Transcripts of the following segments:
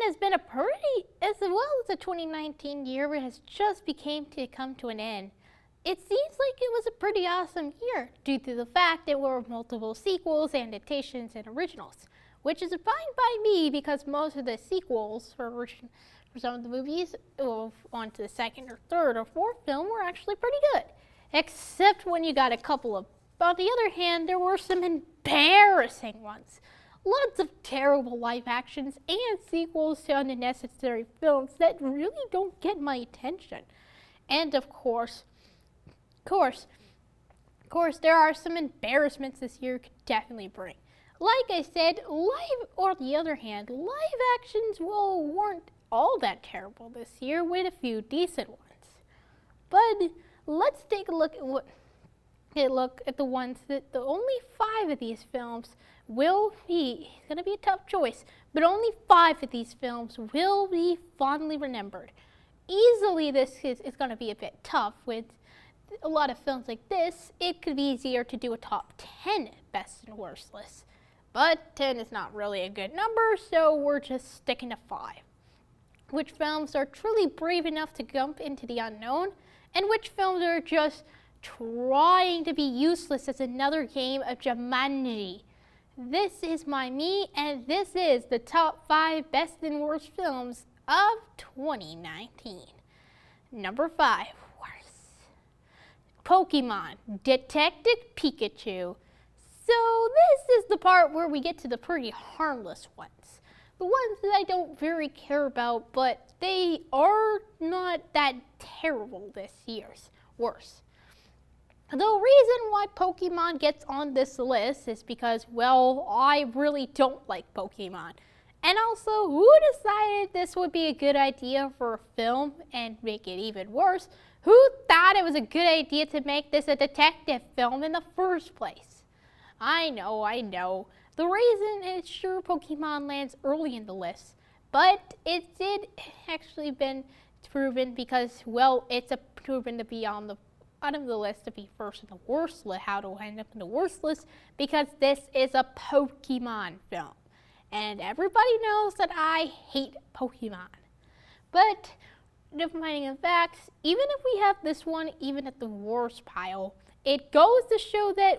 has been a pretty, as well as the 2019 year has just come to an end. It seems like it was a pretty awesome year due to the fact there were multiple sequels, adaptations, and originals, which is fine by me because most of the sequels for some of the movies, on to the second or third or fourth film, were actually pretty good, except when you got a couple of. On the other hand, there were some embarrassing ones. Lots of terrible live actions and sequels to unnecessary films that really don't get my attention. And of course, there are some embarrassments this year could definitely bring. Like I said, live actions weren't all that terrible this year with a few decent ones. But let's take a look at the ones that the only 5 of these films will be. It's going to be a tough choice, but only 5 of these films will be fondly remembered. Easily, this is going to be a bit tough with a lot of films like this. It could be easier to do a top 10 best and worst list, but 10 is not really a good number, so we're just sticking to 5. Which films are truly brave enough to jump into the unknown, and which films are just trying to be useless as another game of Jumanji. This is me, and this is the top 5 best and worst films of 2019. Number 5, worst. Pokemon Detective Pikachu. So this is the part where we get to the pretty harmless ones. The ones that I don't very care about, but they are not that terrible this year's worse. The reason why Pokemon gets on this list is because, well, I really don't like Pokemon. And also, who decided this would be a good idea for a film and make it even worse? Who thought it was a good idea to make this a detective film in the first place? I know. The reason is sure Pokemon lands early in the list, but it did actually been proven because, well, it's proven to be on the out of the list to be first in the worst list. How to end up in the worst list? Because this is a Pokemon film, and everybody knows that I hate Pokemon. But defining the facts, even if we have this one even at the worst pile, it goes to show that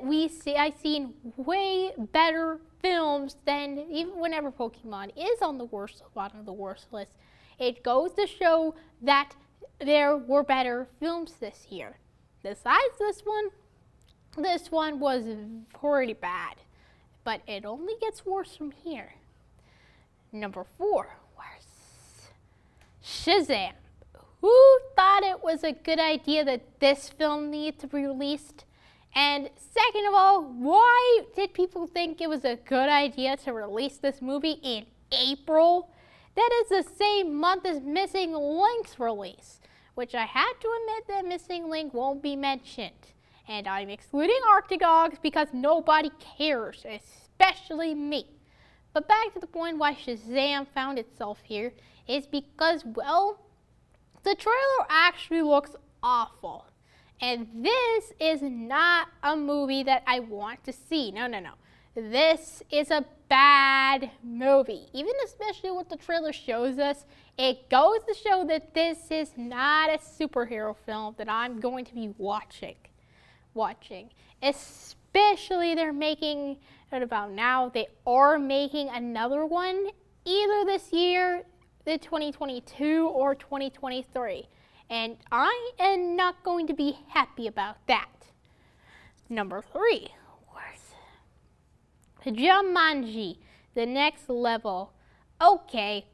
I've seen way better films than even whenever Pokemon is on the bottom of the worst list. It goes to show that there were better films this year. Besides this one was pretty bad, but it only gets worse from here. Number 4, worse. Shazam. Who thought it was a good idea that this film needed to be released? And second of all, why did people think it was a good idea to release this movie in April? That is the same month as Missing Link's release, which I had to admit that Missing Link won't be mentioned. And I'm excluding Arctic because nobody cares, especially me. But back to the point why Shazam found itself here is because, well, the trailer actually looks awful. And this is not a movie that I want to see. No. This is a bad movie. Even especially what the trailer shows us, it goes to show that this is not a superhero film that I'm going to be watching. Especially they're making, right about now, they are making another one either this year, the 2022 or 2023. And I am not going to be happy about that. Number 3, worse. Jumanji, the next level. Okay,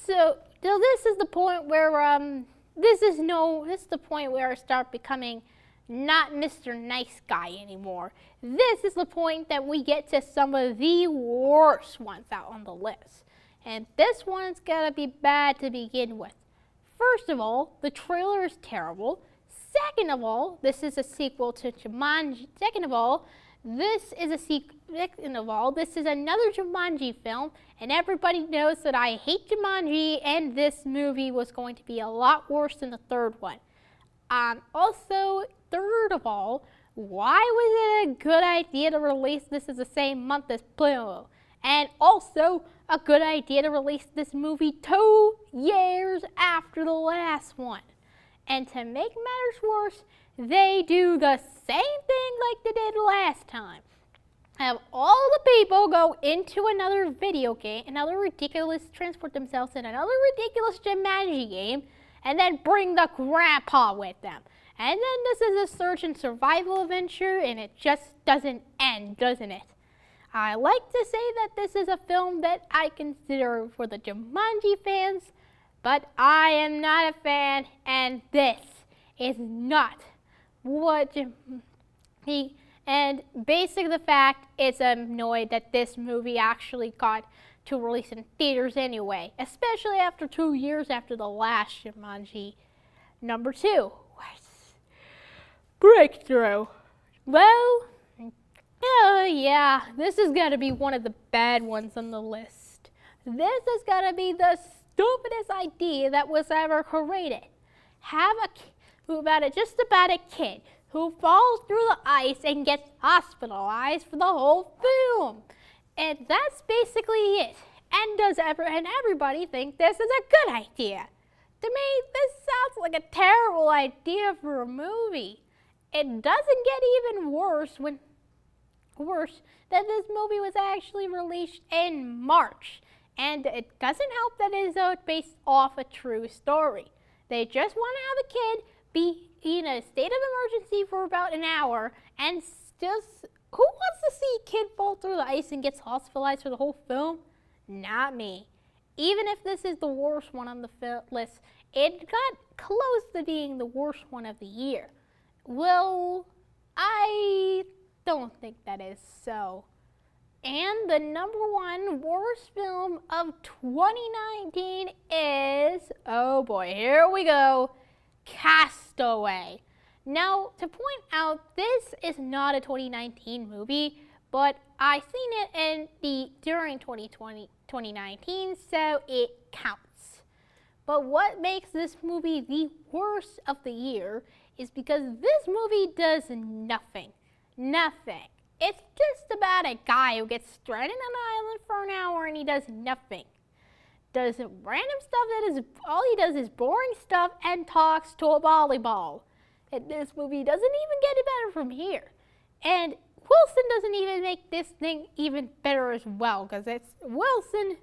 so this is the point where this is the point where I start becoming not Mr. Nice Guy anymore. This is the point that we get to some of the worst ones out on the list. And this one's gotta be bad to begin with. First of all, the trailer is terrible. Second of all, this is a sequel to Jumanji. Second of all, this is another Jumanji film, and everybody knows that I hate Jumanji, and this movie was going to be a lot worse than the third one. Also, third of all, why was it a good idea to release this as the same month as Blue? And also a good idea to release this movie 2 years after the last one. And to make matters worse, they do the same thing like they did last time. Have all the people go into another video game, transport themselves in another ridiculous Jumanji game, and then bring the grandpa with them. And then this is a search and survival adventure, and it just doesn't end, doesn't it? I like to say that this is a film that I consider for the Jumanji fans, but I am not a fan, and this is not what and basically the fact is I'm annoyed that this movie actually got to release in theaters anyway, especially after 2 years after the last Jumanji. Number 2, Breakthrough. Well, yeah, this is gonna be one of the bad ones on the list. This is gonna be the stupidest idea that was ever created. Just about a kid who falls through the ice and gets hospitalized for the whole film. And that's basically it. And everybody think this is a good idea. To me, this sounds like a terrible idea for a movie. It doesn't get even worse that this movie was actually released in March. And it doesn't help that it is based off a true story. They just want to have a kid be in a state of emergency for about an hour, and just, who wants to see a kid fall through the ice and gets hospitalized for the whole film? Not me. Even if this is the worst one on the list, it got close to being the worst one of the year. Well, I don't think that is so. And the number 1 worst film of 2019 is, oh boy, here we go, Castaway. Now, to point out, this is not a 2019 movie, but I seen it during 2019, so it counts. But what makes this movie the worst of the year is because this movie does nothing. Nothing. It's just about a guy who gets stranded on an island for an hour and he does nothing. Does random stuff all he does is boring stuff and talks to a volleyball. And this movie doesn't even get better from here. And Wilson doesn't even make this thing even better as well, because Wilson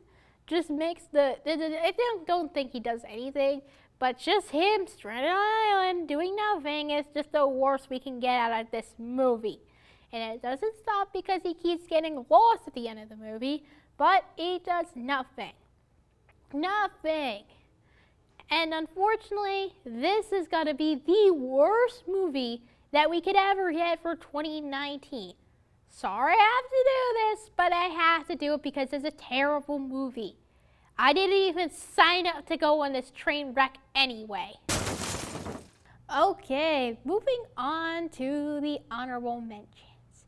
just makes I don't think he does anything, but just him stranded on an island doing nothing is just the worst we can get out of this movie. And it doesn't stop because he keeps getting lost at the end of the movie, but he does nothing. Nothing. And unfortunately, this is going to be the worst movie that we could ever get for 2019. Sorry I have to do this, but I have to do it because it's a terrible movie. I didn't even sign up to go on this train wreck anyway. Okay, moving on to the honorable mentions.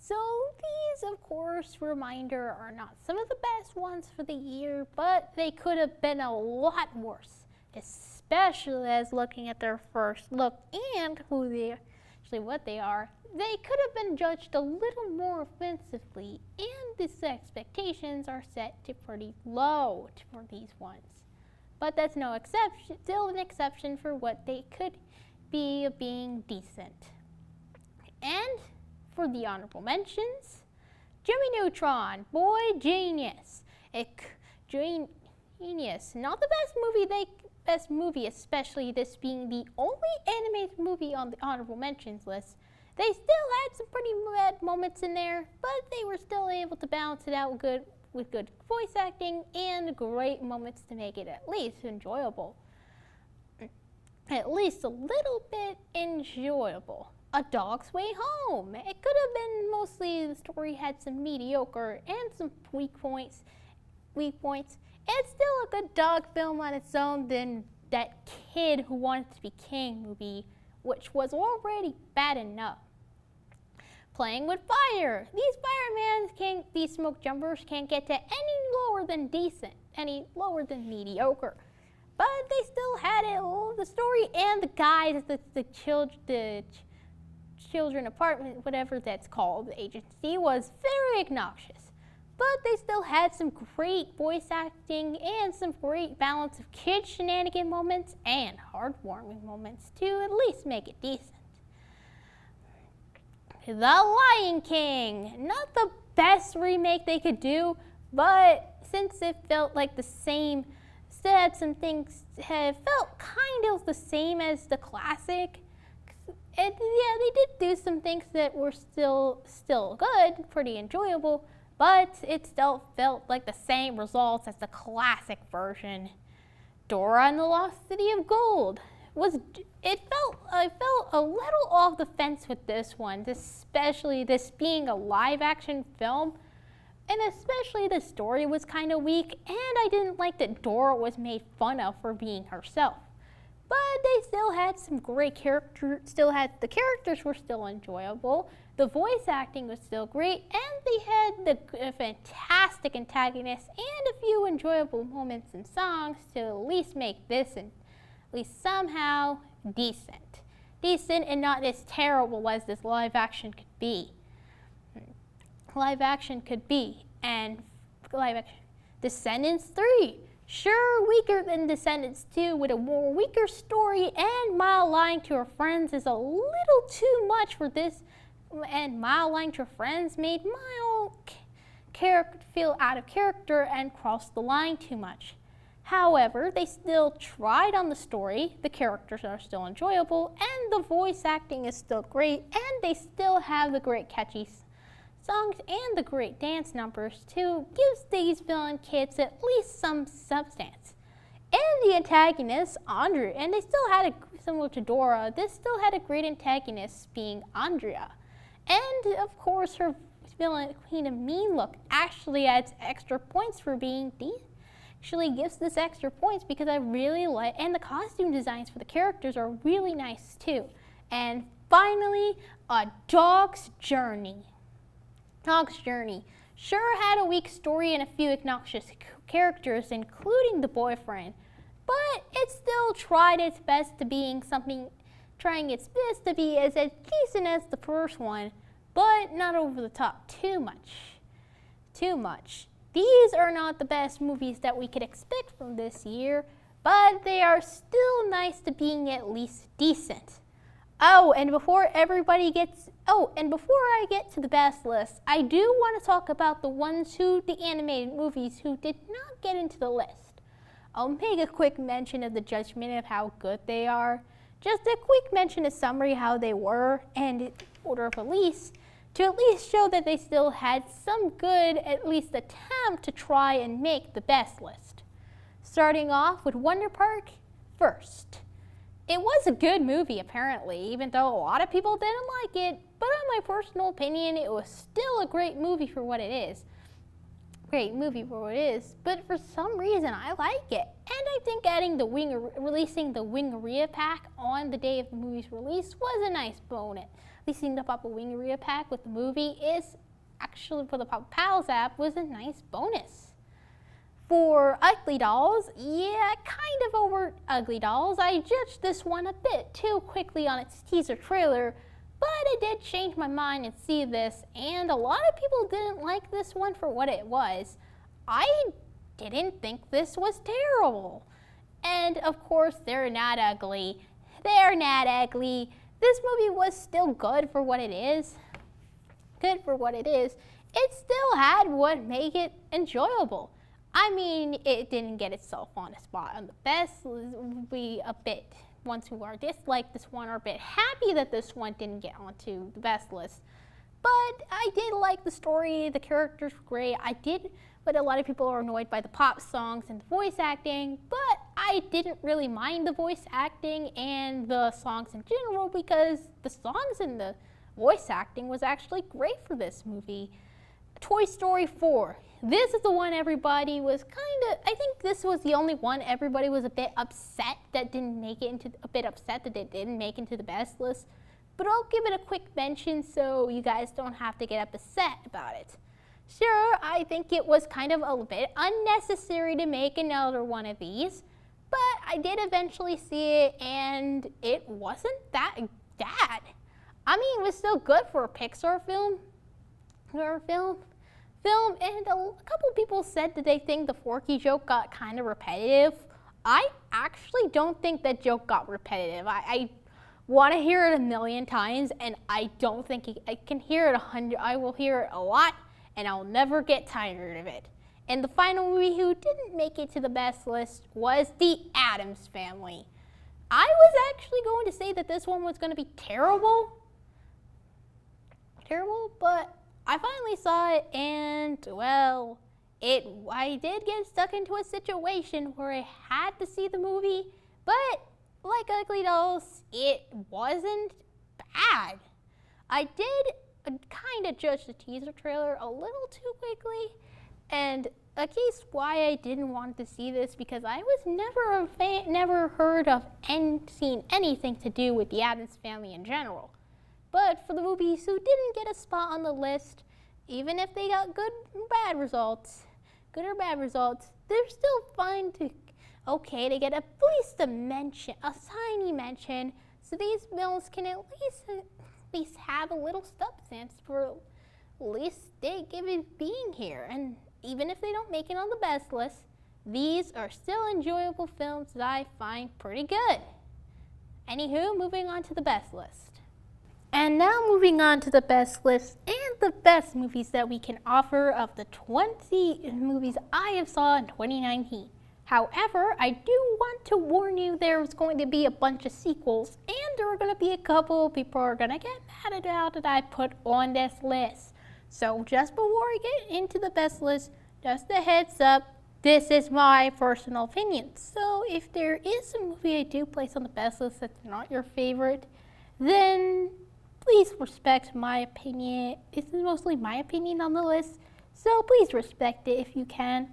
So these, of course, reminder, are not some of the best ones for the year, but they could have been a lot worse, especially as looking at their first look and what they are. They could have been judged a little more offensively, and these expectations are set to pretty low for these ones. But that's no exception, still an exception for what they could be being decent. And for the honorable mentions, Jimmy Neutron, boy genius. Genius, not the best movie, especially this being the only animated movie on the honorable mentions list. They still had some pretty bad moments in there, but they were still able to balance it out with good voice acting and great moments to make it at least enjoyable. At least a little bit enjoyable. A Dog's Way Home. It could have been mostly the story had some mediocre and some weak points. It's still a good dog film on its own than that Kid Who Wanted to Be King movie, which was already bad enough. Playing with Fire. These smoke jumpers can't get to any lower than decent, any lower than mediocre. But they still had it, the story and the guys, the children apartment, whatever that's called, the agency, was very obnoxious. but they still had some great voice acting and some great balance of kid shenanigan moments and heartwarming moments to at least make it decent. The Lion King, not the best remake they could do, but since it felt like the same, still had some things, had felt kind of the same as the classic. And yeah, they did do some things that were still good, pretty enjoyable, but it still felt like the same results as the classic version. Dora and the Lost City of Gold I felt a little off the fence with this one, especially this being a live action film, and especially the story was kind of weak, and I didn't like that Dora was made fun of for being herself. But they still had some great characters, the characters were still enjoyable, the voice acting was still great, and they had the fantastic antagonists and a few enjoyable moments and songs to at least make this at least somehow decent. Decent and not as terrible as this live action could be. And live action. Descendants 3. Sure, weaker than Descendants 2 with a more weaker story, and Mile lying to her friends is a little too much for this, and Mile lying to her friends made Mile feel out of character and crossed the line too much. However, they still tried on the story, the characters are still enjoyable, and the voice acting is still great, and they still have the great catchy songs and the great dance numbers to give these villain kids at least some substance. And the antagonist, Andrea, and they still had similar to Dora, this still had a great antagonist being Andrea. And of course her villain Queen of Mean look actually adds extra points for being actually gives this extra points because I really like, and the costume designs for the characters are really nice too. And finally, A Dog's Journey. Dog's Journey sure had a weak story and a few obnoxious characters, including the boyfriend, but it still tried its best to being something, trying its best to be as decent as the first one, but not over the top too much. These are not the best movies that we could expect from this year, but they are still nice to being at least decent. And before I get to the best list, I do want to talk about the animated movies who did not get into the list. I'll make a quick mention of the judgment of how good they are. Just a quick mention, a summary how they were, and order of release, to at least show that they still had some good, at least attempt to try and make the best list. Starting off with Wonder Park first. It was a good movie apparently, even though a lot of people didn't like it, but in my personal opinion, it was still a great movie for what it is. But for some reason I like it. And I think releasing the Wingaroo pack on the day of the movie's release was a nice bonus. Releasing the Papa Wingaroo pack with the movie is actually, for the Papa Pals app, was a nice bonus. For Ugly Dolls, yeah, kind of over Ugly Dolls. I judged this one a bit too quickly on its teaser trailer, but I did change my mind and see this, and a lot of people didn't like this one for what it was. I didn't think this was terrible. And of course, they're not ugly. This movie was still good for what it is. It still had what made it enjoyable. I mean, it didn't get itself on a spot on the best. We a bit, ones who are disliked this one are a bit happy that this one didn't get onto the best list. But I did like the story, the characters were great. But a lot of people are annoyed by the pop songs and the voice acting, but I didn't really mind the voice acting and the songs in general because the songs and the voice acting was actually great for this movie. Toy Story 4. This is the one everybody was I think this was the only one everybody was a bit upset that didn't make it into, the best list. But I'll give it a quick mention so you guys don't have to get upset about it. Sure, I think it was kind of a bit unnecessary to make another one of these, but I did eventually see it and it wasn't that bad. I mean, it was still good for a Pixar film. film, and a couple people said that they think the Forky joke got kind of repetitive. I actually don't think that joke got repetitive. I want to hear it a million times, and I don't think I can hear it 100. I will hear it a lot, and I'll never get tired of it. And the final movie who didn't make it to the best list was The Addams Family. I was actually going to say that this one was going to be terrible, but I finally saw it, and well, I did get stuck into a situation where I had to see the movie, but like Ugly Dolls, it wasn't bad. I did kind of judge the teaser trailer a little too quickly, and a case why I didn't want to see this because I was never a fan, never heard of and seen anything to do with the Addams Family in general. But for the movies who didn't get a spot on the list, even if they got good or bad results, they're still fine to to get at least a mention, a tiny mention, so these films can at least have a little substance for at least they give it being here. And even if they don't make it on the best list, these are still enjoyable films that I find pretty good. Anywho, moving on to the best list. And now moving on to the best list and the best movies that we can offer of the 20 movies I have saw in 2019. However, I do want to warn you there's going to be a bunch of sequels, and there are going to be a couple of people who are going to get mad about that I put on this list. So just before I get into the best list, just a heads up, this is my personal opinion. So if there is a movie I do place on the best list that's not your favorite, then please respect my opinion. This is mostly my opinion on the list, so please respect it if you can.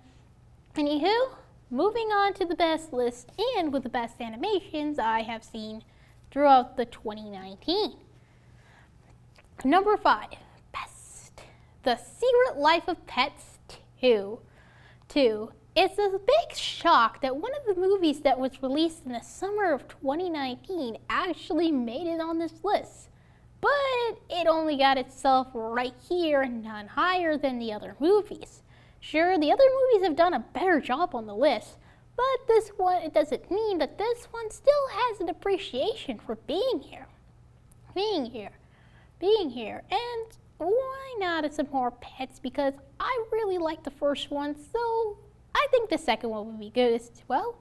Anywho, moving on to the best list and with the best animations I have seen throughout the 2019. Number 5, best. The Secret Life of Pets 2. It's a big shock that one of the movies that was released in the summer of 2019 actually made it on this list. But it only got itself right here and none higher than the other movies. Sure, the other movies have done a better job on the list, but this one, it doesn't mean that this one still has an appreciation for being here. And why not some more pets? Because I really like the first one, so I think the second one would be good as well.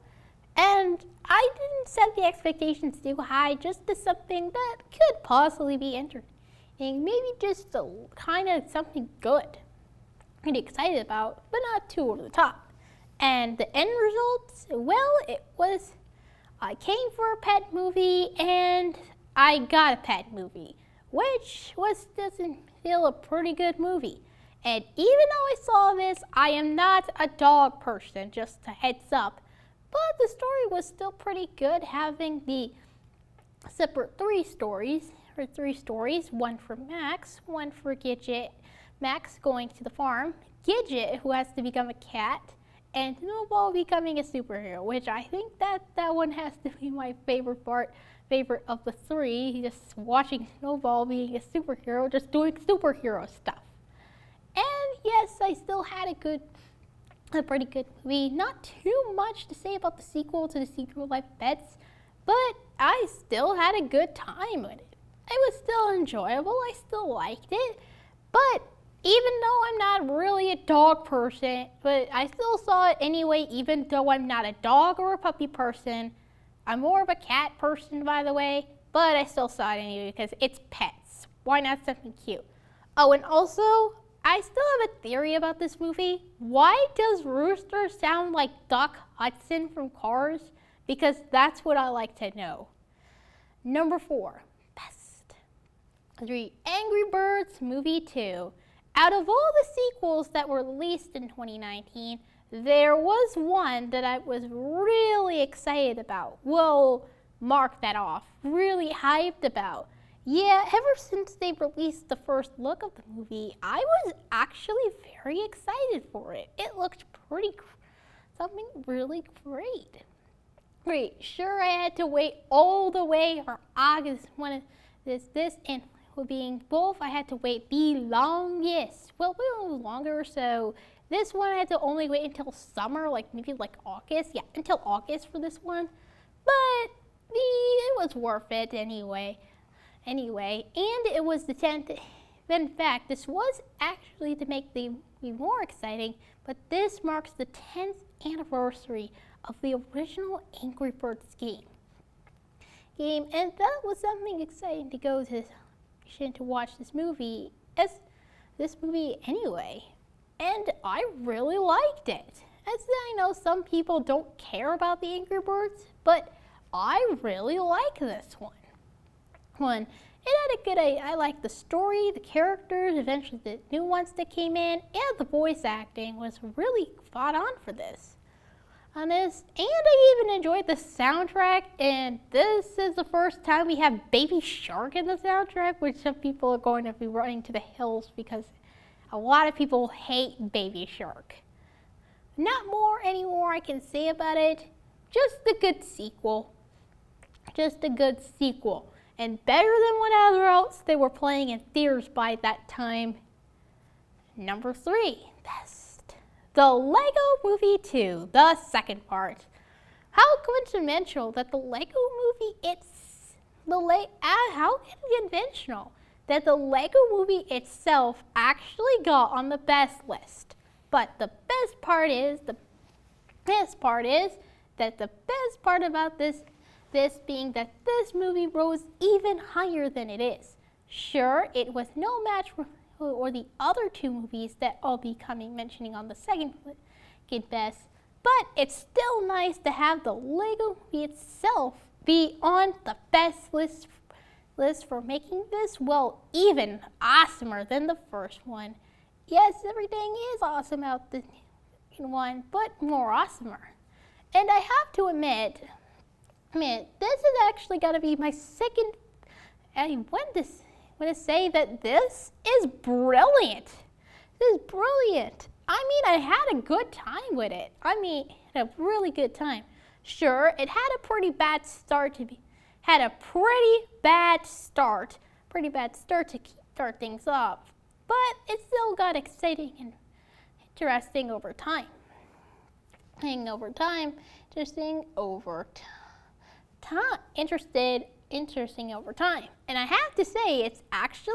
And I didn't set the expectations too high, just to something that could possibly be entertaining, maybe just a kind of something good. Pretty excited about, but not too over the top. And the end results, well, I came for a pet movie and I got a pet movie, which doesn't feel a pretty good movie. And even though I saw this, I am not a dog person, just a heads up. But the story was still pretty good, having the separate three stories, one for Max, one for Gidget, Max going to the farm, Gidget who has to become a cat, and Snowball becoming a superhero, which I think that one has to be my favorite of the three, just watching Snowball being a superhero, just doing superhero stuff. And yes, I still had a pretty good movie. Not too much to say about the sequel to The Secret Life of Pets, but I still had a good time with it. It was still enjoyable, I still liked it, but even though I'm not really a dog person, but I still saw it anyway, even though I'm not a dog or a puppy person. I'm more of a cat person, by the way, but I still saw it anyway because it's pets. Why not something cute? Oh, and also, I still have a theory about this movie. Why does Rooster sound like Doc Hudson from Cars? Because that's what I like to know. Number 4, best. 3, Angry Birds Movie 2. Out of all the sequels that were released in 2019, there was one that I was really excited about. Well, mark that off. Really hyped about. Yeah, ever since they released the first look of the movie, I was actually very excited for it. It looked something really great. Sure, I had to wait all the way for August when this, and being both, I had to wait the longest. Well, a little longer, so this one I had to only wait until summer, like maybe like August. Yeah, until August for this one. But it was worth it anyway. And it was the 10th. In fact, this was actually to make the more exciting, but this marks the 10th anniversary of the original Angry Birds game. And that was something exciting to go to watch this movie anyway. And I really liked it. As I know some people don't care about the Angry Birds, but I really like this one. It had I liked the story, the characters, eventually the new ones that came in, and the voice acting was really spot on for this. And I even enjoyed the soundtrack, and this is the first time we have Baby Shark in the soundtrack, which some people are going to be running to the hills because a lot of people hate Baby Shark. Not more I can say about it, just a good sequel. And better than whatever else they were playing in theaters by that time. Number 3, best. The Lego Movie 2, the second part. How coincidental that the Lego Movie itself actually got on the best list. But the best part about this being that this movie rose even higher than it is. Sure, it was no match for the other two movies that I'll be mentioning on the second best, but it's still nice to have the Lego movie itself be on the best list for making this, even awesomer than the first one. Yes, everything is awesome about the one, but more awesomer. And I have to admit, this is actually going to be my second. I want to say that this is brilliant. I had a good time with it. Had a really good time. Sure, it had a pretty bad start to start things off, but it still got exciting and interesting over time. Interesting over time. And I have to say, it's actually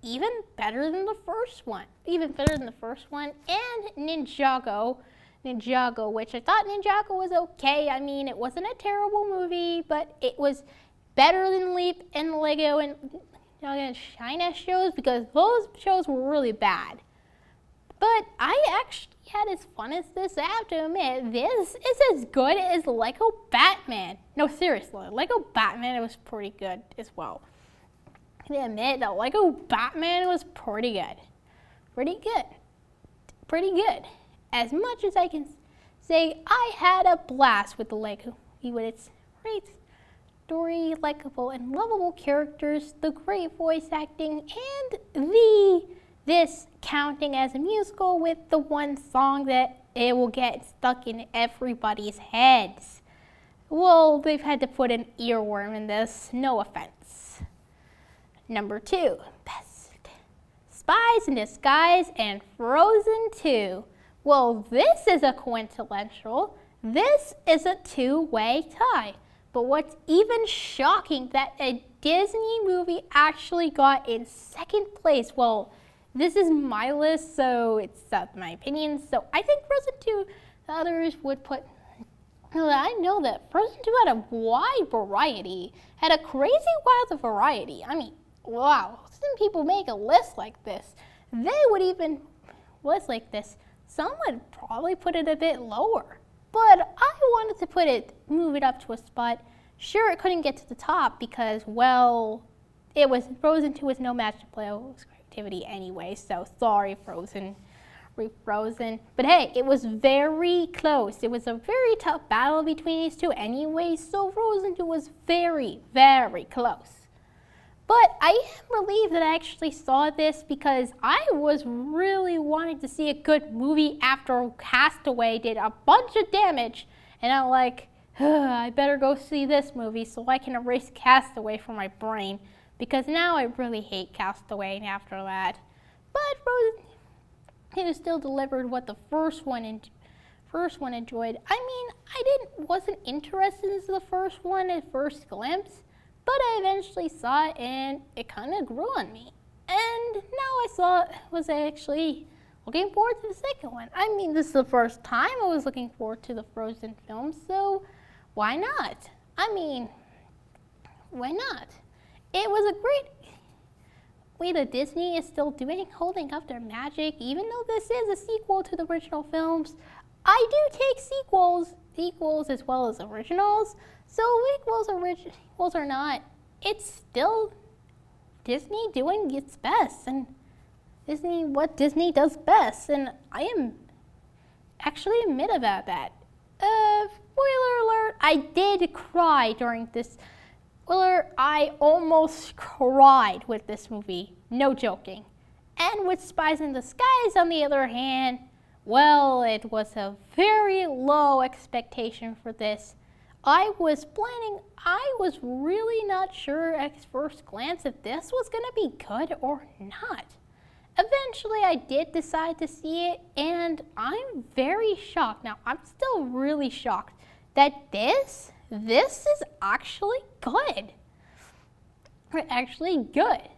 even better than the first one. And Ninjago, which I thought Ninjago was okay. It wasn't a terrible movie, but it was better than Leap and Lego and China shows, because those shows were really bad. But I actually had as fun as this. I have to admit, this is as good as Lego Batman. No, seriously, Lego Batman was pretty good as well. I admit that Lego Batman was pretty good. As much as I can say, I had a blast with the Lego movie, with its great story, likable and lovable characters, the great voice acting, and this counting as a musical with the one song that it will get stuck in everybody's heads. Well, they've had to put an earworm in this, no offense. Number 2, best. Spies in Disguise and Frozen 2. Well, this is a coincidental. This is a two-way tie. But what's even shocking that a Disney movie actually got in second place. Well, this is my list, so it's my opinion. So I think Frozen 2, the others would put. I know that Frozen 2 had a wide variety, had a crazy wild variety. Wow, some people make a list like this. They would even list like this. Some would probably put it a bit lower. But I wanted to move it up to a spot. Sure, it couldn't get to the top because, Frozen 2 was no match to Play-Doh's creativity anyway, so sorry, Frozen. But hey, it was very close. It was a very tough battle between these two anyway, so Frozen 2 was very, very close. But I am relieved that I actually saw this because I was really wanting to see a good movie after Castaway did a bunch of damage, and I'm like, I better go see this movie so I can erase Castaway from my brain. because now I really hate Castaway after that. But Frozen 2 still delivered what the first one enjoyed. I mean, wasn't interested in the first one at first glimpse, but I eventually saw it and it kind of grew on me. And now was actually looking forward to the second one. I mean, this is the first time I was looking forward to the Frozen films, so why not? I mean, why not? It was a great way that Disney is still holding up their magic, even though this is a sequel to the original films. I do take sequels as well as originals, so sequels or not, it's still Disney doing its best, and what Disney does best, and I am actually admit about that. Spoiler alert, I did cry during this. I almost cried with this movie, no joking. And with Spies in Disguise, on the other hand, well, it was a very low expectation for this. I was really not sure at first glance if this was going to be good or not. Eventually, I did decide to see it, and I'm very shocked. Now, I'm still really shocked that this is actually good. Actually good.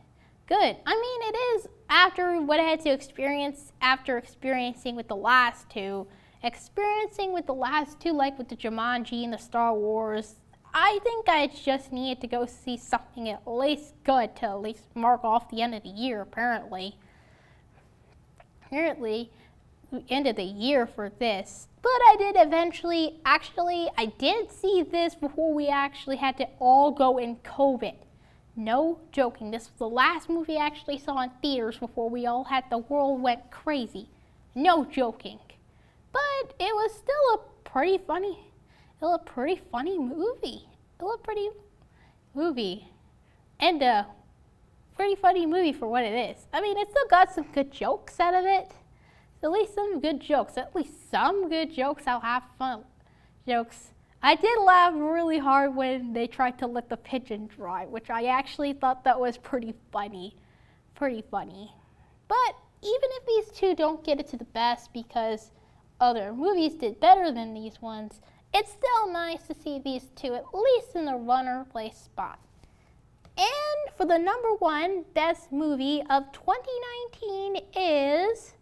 Good. I mean, it is after what I had to experience after experiencing with the last two. Experiencing with the last two, like with the Jumanji and the Star Wars, I think I just needed to go see something at least good to at least mark off the end of the year, apparently. End of the year for this. But I did eventually, I did see this before we actually had to all go in COVID. No joking, this was the last movie I actually saw in theaters before the world went crazy. No joking. But it was still a pretty funny movie. And a pretty funny movie for what it is. I mean, it still got some good jokes out of it. At least some good jokes. I'll have fun. Jokes. I did laugh really hard when they tried to let the pigeon dry, which I actually thought that was pretty funny. But even if these two don't get it to the best because other movies did better than these ones, it's still nice to see these two at least in the runner place spot. And for the number one best movie of 2019 is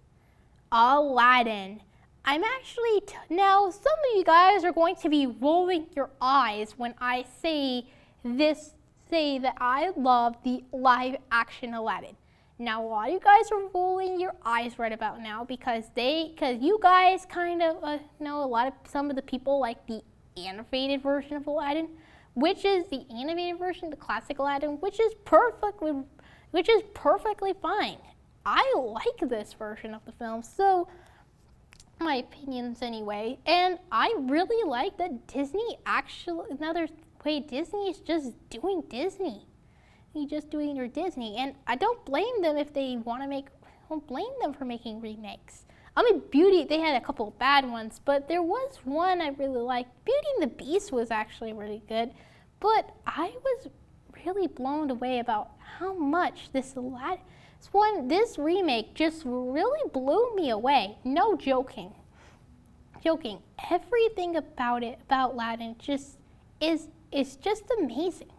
Aladdin. I'm actually, now some of you guys are going to be rolling your eyes when I say that I love the live action Aladdin. Now a lot of you guys are rolling your eyes right about now because you guys kind of know some of the people like the animated version of Aladdin, which is the animated version, the classic Aladdin, which is perfectly fine. I like this version of the film, so my opinions anyway, and I really like that Disney Disney is just doing Disney. They're just doing their Disney, and I don't blame them if they want to don't blame them for making remakes. I mean, Beauty, they had a couple of bad ones, but there was one I really liked. Beauty and the Beast was actually really good, but I was really blown away about how much this remake just really blew me away. No joking. Everything about Aladdin is just amazing.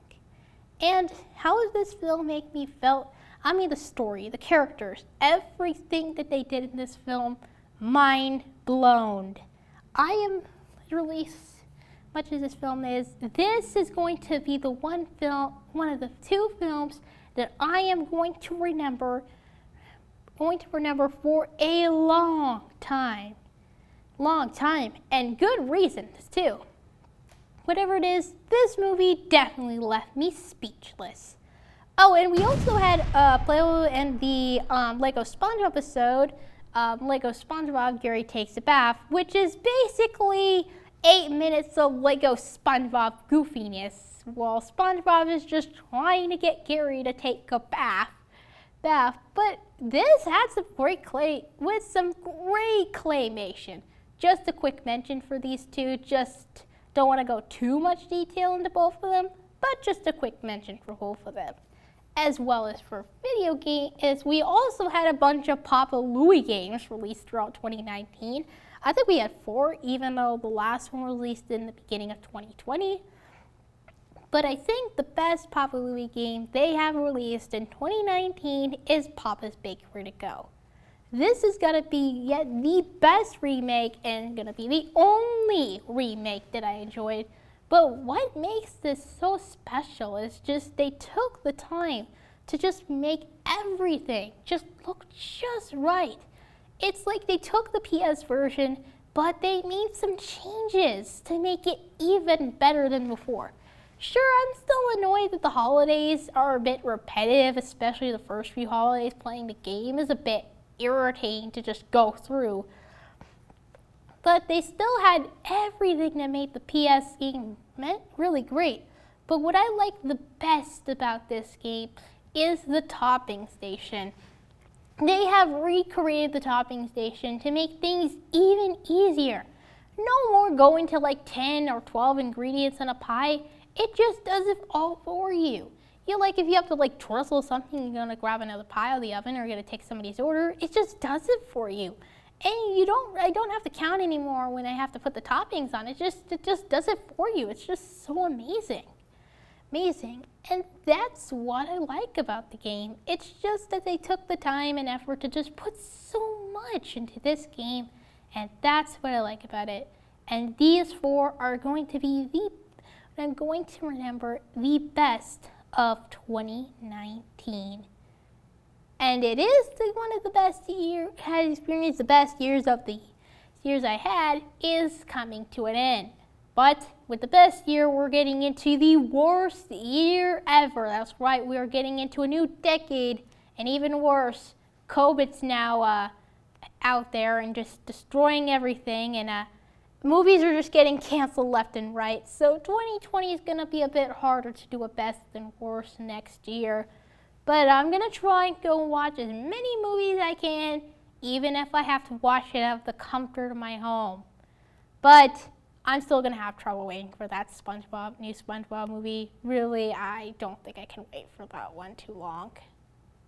And how does this film make me feel? I mean, the story, the characters, everything that they did in this film, mind blown. I am literally, much as this film is, this is going to be the one of the two films that I am going to remember for a long time, and good reasons too. Whatever it is, this movie definitely left me speechless. Oh, and we also had Play-Doh and the Lego SpongeBob episode, Lego SpongeBob Gary Takes a Bath, which is basically 8 minutes of Lego SpongeBob goofiness, while SpongeBob is just trying to get Gary to take a bath. But this had some great claymation. Just a quick mention for these two, just don't want to go too much detail into both of them, but just a quick mention for both of them. as well as for video games, we also had a bunch of Papa Louie games released throughout 2019. I think we had 4, even though the last one was released in the beginning of 2020. But I think the best Papa Louie game they have released in 2019 is Papa's Bakery to Go. This is going to be yet the best remake and going to be the only remake that I enjoyed. But what makes this so special is just they took the time to just make everything just look just right. It's like they took the PS version, but they made some changes to make it even better than before. Sure, I'm still annoyed that the holidays are a bit repetitive, especially the first few holidays. Playing the game is a bit irritating to just go through. But they still had everything that made the PS game really great. But what I like the best about this game is the topping station. They have recreated the topping station to make things even easier. No more going to like 10 or 12 ingredients in a pie. It just does it all for you. If you have to like drizzle something, you're gonna grab another pie out of the oven or you're gonna take somebody's order, it just does it for you. And I don't have to count anymore when I have to put the toppings on. It just does it for you. It's just so amazing. And that's what I like about the game. It's just that they took the time and effort to just put so much into this game, and that's what I like about it. And these 4 are going to be I'm going to remember the best of 2019. And it is one of the best had experienced the best years of the years I had is coming to an end. But with the best year, we're getting into the worst year ever. That's right, we are getting into a new decade, and even worse, COVID's now out there and just destroying everything, and movies are just getting canceled left and right. So 2020 is going to be a bit harder to do a best and worst next year. But I'm going to try and go watch as many movies as I can, even if I have to watch it out of the comfort of my home. But I'm still going to have trouble waiting for that new SpongeBob movie. Really, I don't think I can wait for that one too long.